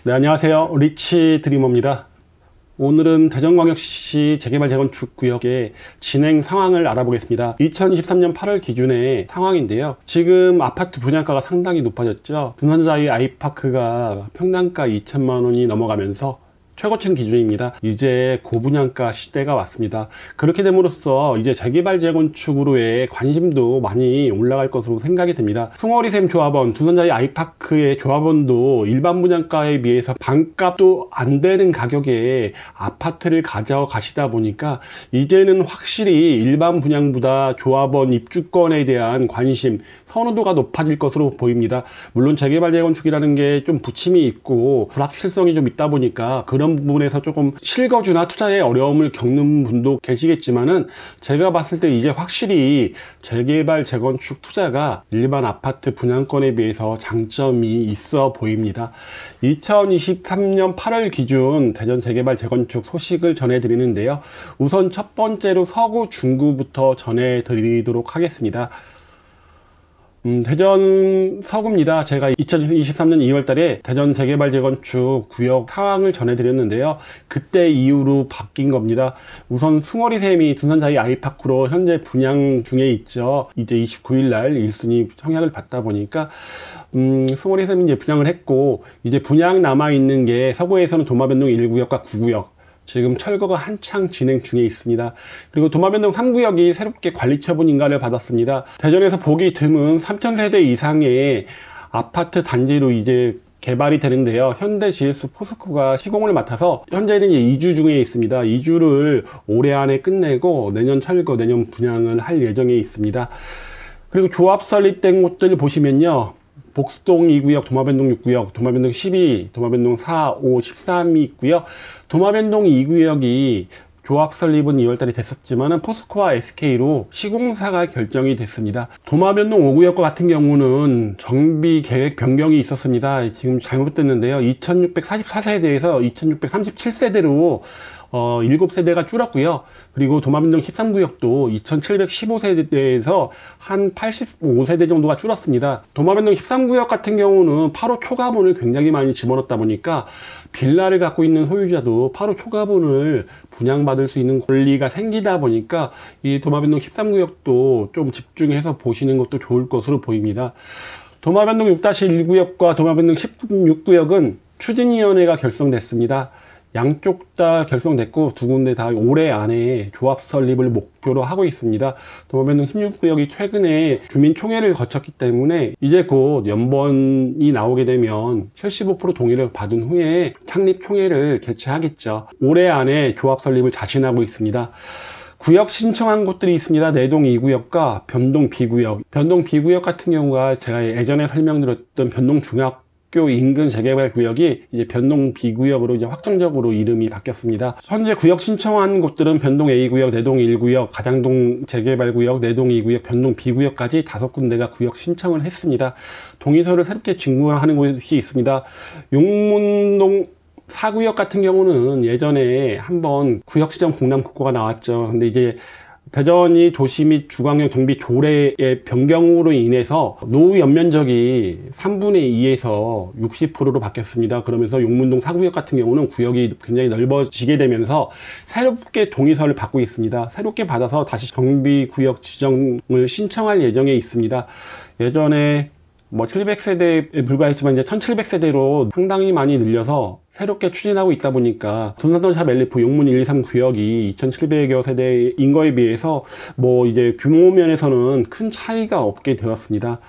네, 안녕하세요. 리치 드리머입니다. 오늘은 대전광역시 재개발 재건축 구역의 진행 상황을 알아보겠습니다. 2023년 8월 기준의 상황인데요. 지금 아파트 분양가가 상당히 높아졌죠. 두산자이 아이파크가 평당가 2천만 원이 넘어가면서 최고층 기준입니다. 이제 고분양가 시대가 왔습니다. 그렇게 됨으로써 이제 재개발 재건축으로의 관심도 많이 올라갈 것으로 생각이 됩니다. 송어리샘 조합원, 두산자이 아이파크의 조합원도 일반 분양가에 비해서 반값도 안 되는 가격에 아파트를 가져가시다 보니까 이제는 확실히 일반 분양보다 조합원 입주권에 대한 관심, 선호도가 높아질 것으로 보입니다. 물론 재개발 재건축이라는 게 좀 부침이 있고 불확실성이 좀 있다 보니까 그런 부분에서 조금 실거주나 투자에 어려움을 겪는 분도 계시겠지만은, 제가 봤을 때 이제 확실히 재개발 재건축 투자가 일반 아파트 분양권에 비해서 장점이 있어 보입니다. 2023년 8월 기준 대전 재개발 재건축 소식을 전해드리는데요. 우선 첫 번째로 서구 중구부터 전해드리도록 하겠습니다. 대전 서구입니다. 제가 2023년 2월 달에 대전 재개발 재건축 구역 상황을 전해드렸는데요. 그때 이후로 바뀐 겁니다. 우선 숭어리샘이 두산자이 아이파크로 현재 분양 중에 있죠. 이제 29일 날 1순위 청약을 받다 보니까 숭어리샘이 이제 분양을 했고, 이제 분양 남아있는 게 서구에서는 도마변동 1구역과 9구역, 지금 철거가 한창 진행 중에 있습니다. 그리고 도마변동 3구역이 새롭게 관리처분 인가를 받았습니다. 대전에서 보기 드문 3,000세대 이상의 아파트 단지로 이제 개발이 되는데요. 현대 GS 포스코가 시공을 맡아서 현재는 이제 2주 중에 있습니다. 2주를 올해 안에 끝내고 내년 철거, 내년 분양을 할 예정에 있습니다. 그리고 조합 설립된 곳들 보시면요. 복수동 2구역, 도마변동 6구역, 도마변동 12, 도마변동 4, 5, 13이 있고요. 도마변동 2구역이 조합 설립은 2월달에 됐었지만 포스코와 SK로 시공사가 결정이 됐습니다. 도마변동 5구역과 같은 경우는 정비 계획 변경이 있었습니다. 지금 잘못됐는데요. 2644세대에서 2637세대로 7세대가 줄었고요. 그리고 도마변동 13구역도 2715세대에서 한 85세대 정도가 줄었습니다. 도마변동 13구역 같은 경우는 8호 초과분을 굉장히 많이 집어넣다 보니까 빌라를 갖고 있는 소유자도 8호 초과분을 분양받을 수 있는 권리가 생기다 보니까 이 도마변동 13구역도 좀 집중해서 보시는 것도 좋을 것으로 보입니다. 도마변동 6-1구역과 도마변동 16구역은 추진위원회가 결성됐습니다. 양쪽 다 결성됐고 두 군데 다 올해 안에 조합 설립을 목표로 하고 있습니다. 도마변동 16구역이 최근에 주민총회를 거쳤기 때문에 이제 곧 연번이 나오게 되면 75% 동의를 받은 후에 창립총회를 개최하겠죠. 올해 안에 조합 설립을 자신하고 있습니다. 구역 신청한 곳들이 있습니다. 내동 2구역과 변동 B구역. 변동 B구역 같은 경우가 제가 예전에 설명드렸던 변동 중학교 인근 재개발 구역이 이제 변동 B구역으로 이제 확정적으로 이름이 바뀌었습니다. 현재 구역 신청한 곳들은 변동 A구역, 내동 1구역, 가장동 재개발 구역, 내동 2구역, 변동 B구역까지 5군데가 구역 신청을 했습니다. 동의서를 새롭게 진구하는 곳이 있습니다. 용문동 4구역 같은 경우는 예전에 한번 구역시정 공람 국고가 나왔죠. 근데 이제 대전이 도시 및 주광역 정비 조례의 변경으로 인해서 노후 연면적이 3분의 2에서 60%로 바뀌었습니다. 그러면서 용문동 4구역 같은 경우는 구역이 굉장히 넓어지게 되면서 새롭게 동의서를 받고 있습니다. 새롭게 받아서 다시 정비구역 지정을 신청할 예정에 있습니다. 예전에 700세대에 불과했지만 이제 1700세대로 상당히 많이 늘려서 새롭게 추진하고 있다 보니까 둔산동샵 엘리프 용문 1, 2, 3 구역이 2700여 세대인 거에 비해서 이제 규모 면에서는 큰 차이가 없게 되었습니다.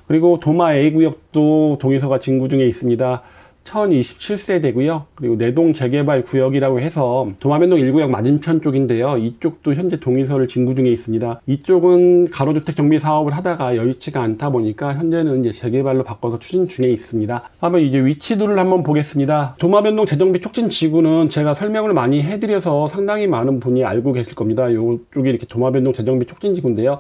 그리고 도마 A구역도 동의서가 진구 중에 있습니다. 1027세대고요. 그리고 내동 재개발 구역이라고 해서 도마변동 1구역 맞은편 쪽인데요. 이쪽도 현재 동의서를 진구 중에 있습니다. 이쪽은 가로주택 정비 사업을 하다가 여의치가 않다 보니까 현재는 이제 재개발로 바꿔서 추진 중에 있습니다. 한번 이제 위치도를 한번 보겠습니다. 도마변동 재정비 촉진 지구는 제가 설명을 많이 해드려서 상당히 많은 분이 알고 계실 겁니다. 이쪽이 이렇게 도마변동 재정비 촉진 지구인데요.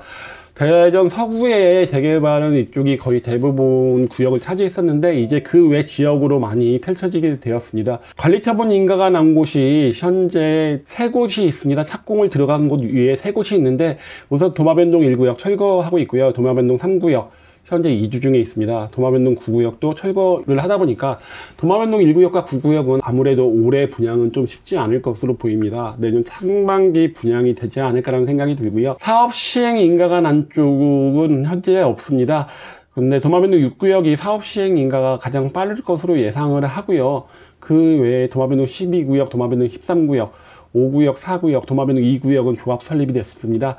대전 서구의 재개발은 이쪽이 거의 대부분 구역을 차지했었는데 이제 그 외 지역으로 많이 펼쳐지게 되었습니다. 관리처분 인가가 난 곳이 현재 3곳이 있습니다. 착공을 들어간 곳 위에 3곳이 있는데 우선 도마변동 1구역 철거하고 있고요. 도마변동 3구역 현재 이주 중에 있습니다. 도마변동 9구역도 철거를 하다 보니까 도마변동 1구역과 9구역은 아무래도 올해 분양은 좀 쉽지 않을 것으로 보입니다. 내년 상반기 분양이 되지 않을까라는 생각이 들고요. 사업 시행 인가가 난 쪽은 현재 없습니다. 근데 도마변동 6구역이 사업 시행 인가가 가장 빠를 것으로 예상을 하고요. 그 외에 도마변동 12구역, 도마변동 13구역, 5구역, 4구역, 도마변동 2구역은 조합 설립이 됐습니다.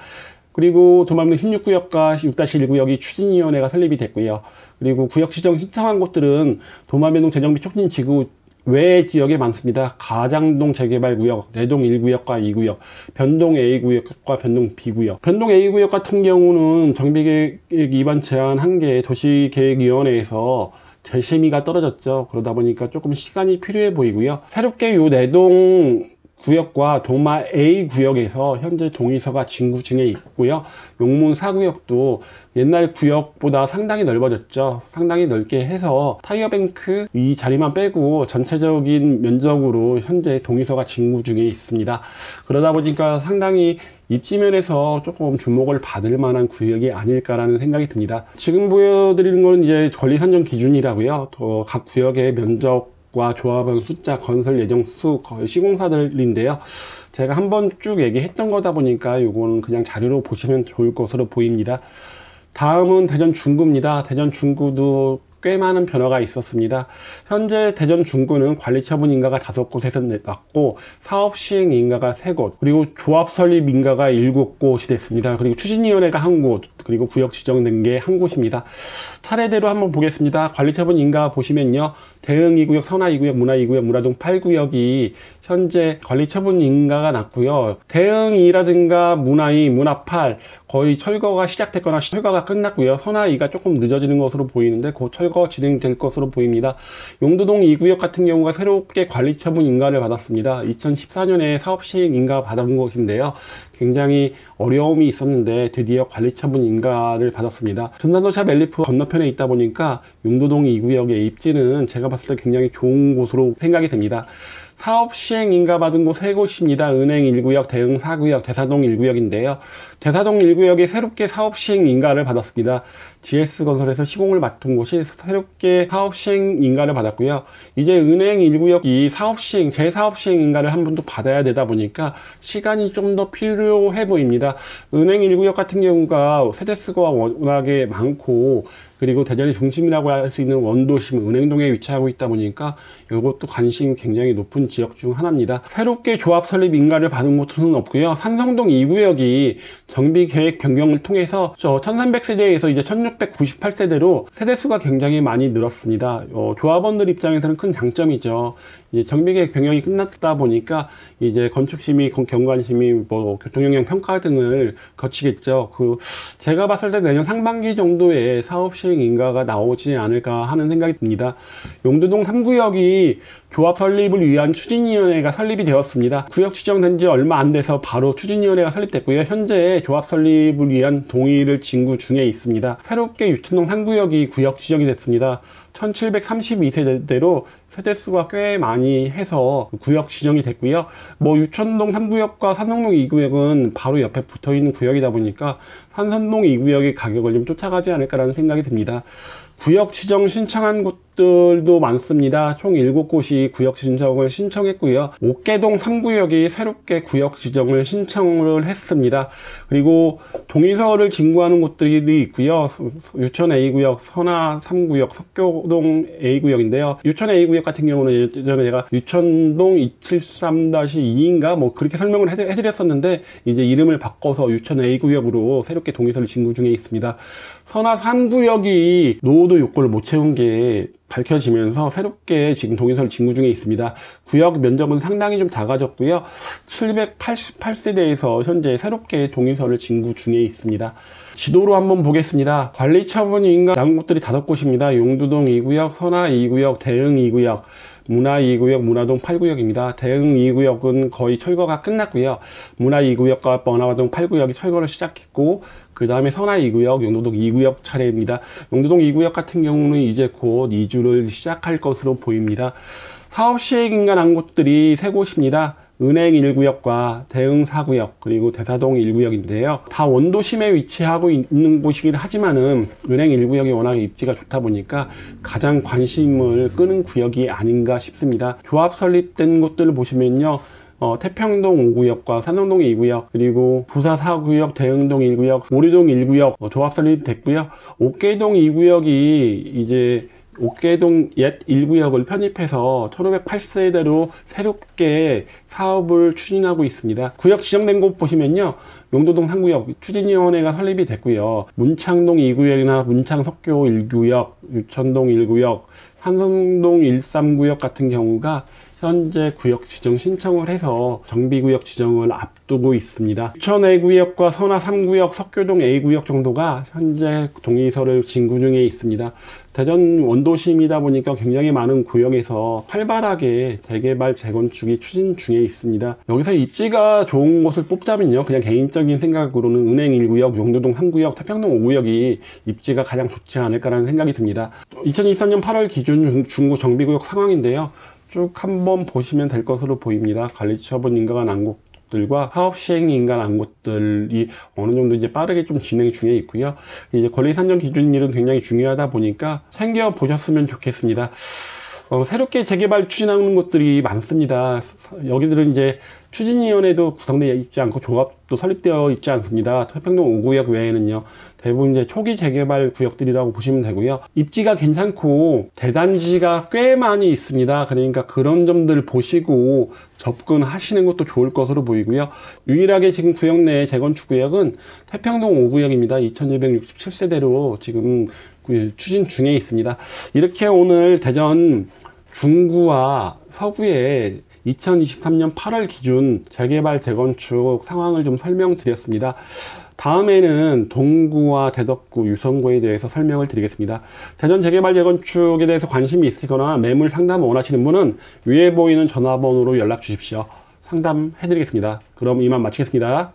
그리고 도마변동 16구역과 6-1구역이 추진위원회가 설립이 됐고요. 그리고 구역 지정 신청한 곳들은 도마변동 재정비 촉진지구 외 지역에 많습니다. 가장동 재개발구역, 내동 1구역과 2구역, 변동 A구역과 변동 B구역. 변동 A구역 같은 경우는 정비계획 위반 제한 게 도시계획위원회에서 재심의가 떨어졌죠. 그러다 보니까 조금 시간이 필요해 보이고요. 새롭게 요 내동 구역과 도마 A 구역에서 현재 동의서가 진구 중에 있고요. 용문 4구역도 옛날 구역보다 상당히 넓어졌죠. 상당히 넓게 해서 타이어뱅크 이 자리만 빼고 전체적인 면적으로 현재 동의서가 진구 중에 있습니다. 그러다 보니까 상당히 입지면에서 조금 주목을 받을 만한 구역이 아닐까라는 생각이 듭니다. 지금 보여드리는 건 이제 권리산정 기준이라고요. 각 구역의 면적 과 조합원 숫자, 건설 예정 수, 시공사들인데요. 제가 한번 쭉 얘기했던 거다 보니까 이거는 그냥 자료로 보시면 좋을 것으로 보입니다. 다음은 대전 중구입니다. 대전 중구도 꽤 많은 변화가 있었습니다. 현재 대전 중구는 관리처분 인가가 5곳에서 났고 사업 시행 인가가 3곳, 그리고 조합 설립 인가가 7곳이 됐습니다. 그리고 추진위원회가 1곳, 그리고 구역 지정된 게 1곳입니다. 차례대로 한번 보겠습니다. 관리처분 인가 보시면요. 대흥 2구역, 선화 2구역, 문화 2구역, 문화동 8구역이 현재 관리처분 인가가 났고요. 대흥 2라든가 문화 2, 문화 8 거의 철거가 시작됐거나 철거가 끝났고요. 선화 2가 조금 늦어지는 것으로 보이는데 곧 철거 진행될 것으로 보입니다. 용도동 2구역 같은 경우가 새롭게 관리처분 인가를 받았습니다. 2014년에 사업 시행 인가 받은 것인데요. 굉장히 어려움이 있었는데 드디어 관리처분 인가를 받았습니다. 전남도차 멜리프 건너편에 있다 보니까 용도동 2구역의 입지는 제가 봤을 때 굉장히 좋은 곳으로 생각이 됩니다. 사업 시행 인가 받은 곳 3곳입니다. 은행 1구역, 대흥 4구역, 대사동 1구역인데요. 대사동 1구역이 새롭게 사업 시행 인가를 받았습니다. GS건설에서 시공을 맡은 곳이 새롭게 사업 시행 인가를 받았고요. 이제 은행 1구역이 사업 시행, 재사업 시행 인가를 한 번 더 받아야 되다 보니까 시간이 좀 더 필요해 보입니다. 은행 1구역 같은 경우가 세대수가 워낙에 많고 그리고 대전의 중심이라고 할 수 있는 원도심 은행동에 위치하고 있다 보니까 이것도 관심이 굉장히 높은 지역 중 하나입니다. 새롭게 조합 설립 인가를 받은 곳은 없고요. 산성동 2구역이 정비 계획 변경을 통해서 1300세대에서 이제 1698세대로 세대수가 굉장히 많이 늘었습니다. 조합원들 입장에서는 큰 장점이죠. 이제 정비 계획 변경이 끝났다 보니까 이제 건축심의, 경관심의, 교통영향 평가 등을 거치겠죠. 제가 봤을 때 내년 상반기 정도에 사업 시행 인가가 나오지 않을까 하는 생각이 듭니다. 용도동 3구역이 조합 설립을 위한 추진위원회가 설립이 되었습니다. 구역 지정된 지 얼마 안 돼서 바로 추진위원회가 설립됐고요. 현재 조합 설립을 위한 동의를 진구 중에 있습니다. 새롭게 유천동 3구역이 구역 지정이 됐습니다. 1732세대로 세대수가 꽤 많이 해서 구역 지정이 됐고요. 유천동 3구역과 산성동 2구역은 바로 옆에 붙어 있는 구역이다 보니까 산성동 2구역의 가격을 좀 쫓아가지 않을까라는 생각이 듭니다. 구역 지정 신청한 곳들도 많습니다. 총 7곳이 구역 지정을 신청했고요. 옥계동 3구역이 새롭게 구역 지정을 신청을 했습니다. 그리고 동의서를 진구하는 곳들이 있고요. 유천 A구역, 선화 3구역, 석교동 A구역인데요. 유천 A구역 같은 경우는 예전에 제가 유천동 273-2인가 그렇게 설명을 해드렸었는데 이제 이름을 바꿔서 유천 A구역으로 새롭게 동의서를 진구 중에 있습니다. 선화 3구역이 노후도 요건을 못 채운 게 밝혀지면서 새롭게 지금 동의서를 진구 중에 있습니다. 구역 면적은 상당히 좀 작아졌고요. 788세대에서 현재 새롭게 동의서를 진구 중에 있습니다. 지도로 한번 보겠습니다. 관리처분 인가 나온 곳들이 5곳입니다. 용두동 2구역, 선화 2구역, 대흥 2구역, 문화 2구역, 문화동 8구역입니다. 대흥 2구역은 거의 철거가 끝났고요. 문화 2구역과 번화동 8구역이 철거를 시작했고 그 다음에 선화 2구역, 용도동 2구역 차례입니다. 용도동 2구역 같은 경우는 이제 곧 이주를 시작할 것으로 보입니다. 사업 시행 인가 난 곳들이 3곳입니다. 은행 1구역과 대흥 4구역 그리고 대사동 1구역인데요. 다 원도심에 위치하고 있는 곳이긴 하지만은 은행 1구역이 워낙 입지가 좋다 보니까 가장 관심을 끄는 구역이 아닌가 싶습니다. 조합 설립된 곳들을 보시면요. 태평동 5구역과 산성동 2구역, 그리고 부사 4구역, 대흥동 1구역, 오리동 1구역 조합 설립됐고요. 옥계동 2구역이 이제 옥계동 옛 1구역을 편입해서 1508세대로 새롭게 사업을 추진하고 있습니다. 구역 지정된 곳 보시면요. 용도동 3구역 추진위원회가 설립이 됐고요. 문창동 2구역이나 문창석교 1구역, 유천동 1구역, 산성동 1,3구역 같은 경우가 현재 구역 지정 신청을 해서 정비구역 지정을 앞두고 있습니다. 유천 A구역과 선화 3구역, 석교동 A구역 정도가 현재 동의서를 진구 중에 있습니다. 대전 원도심이다 보니까 굉장히 많은 구역에서 활발하게 재개발, 재건축이 추진 중에 있습니다. 여기서 입지가 좋은 곳을 뽑자면요. 그냥 개인적인 생각으로는 은행 1구역, 용도동 3구역, 태평동 5구역이 입지가 가장 좋지 않을까라는 생각이 듭니다. 2023년 8월 기준 중구 정비구역 상황인데요. 쭉 한번 보시면 될 것으로 보입니다. 관리 처분 인가가 난 곳들과 사업 시행 인가 난 곳들이 어느 정도 이제 빠르게 좀 진행 중에 있고요. 이제 권리 산정 기준일은 굉장히 중요하다 보니까 챙겨 보셨으면 좋겠습니다. 새롭게 재개발 추진하는 곳들이 많습니다. 여기들은 이제 추진위원회도 구성되어 있지 않고 조합도 설립되어 있지 않습니다. 태평동 5구역 외에는요. 대부분 이제 초기 재개발 구역들이라고 보시면 되고요. 입지가 괜찮고 대단지가 꽤 많이 있습니다. 그러니까 그런 점들 보시고 접근하시는 것도 좋을 것으로 보이고요. 유일하게 지금 구역 내 재건축 구역은 태평동 5구역입니다. 2267세대로 지금 추진 중에 있습니다. 이렇게 오늘 대전 중구와 서구의 2023년 8월 기준 재개발 재건축 상황을 좀 설명드렸습니다. 다음에는 동구와 대덕구, 유성구에 대해서 설명을 드리겠습니다. 대전 재개발 재건축에 대해서 관심이 있으시거나 매물 상담 원하시는 분은 위에 보이는 전화번호로 연락 주십시오. 상담해 드리겠습니다. 그럼 이만 마치겠습니다.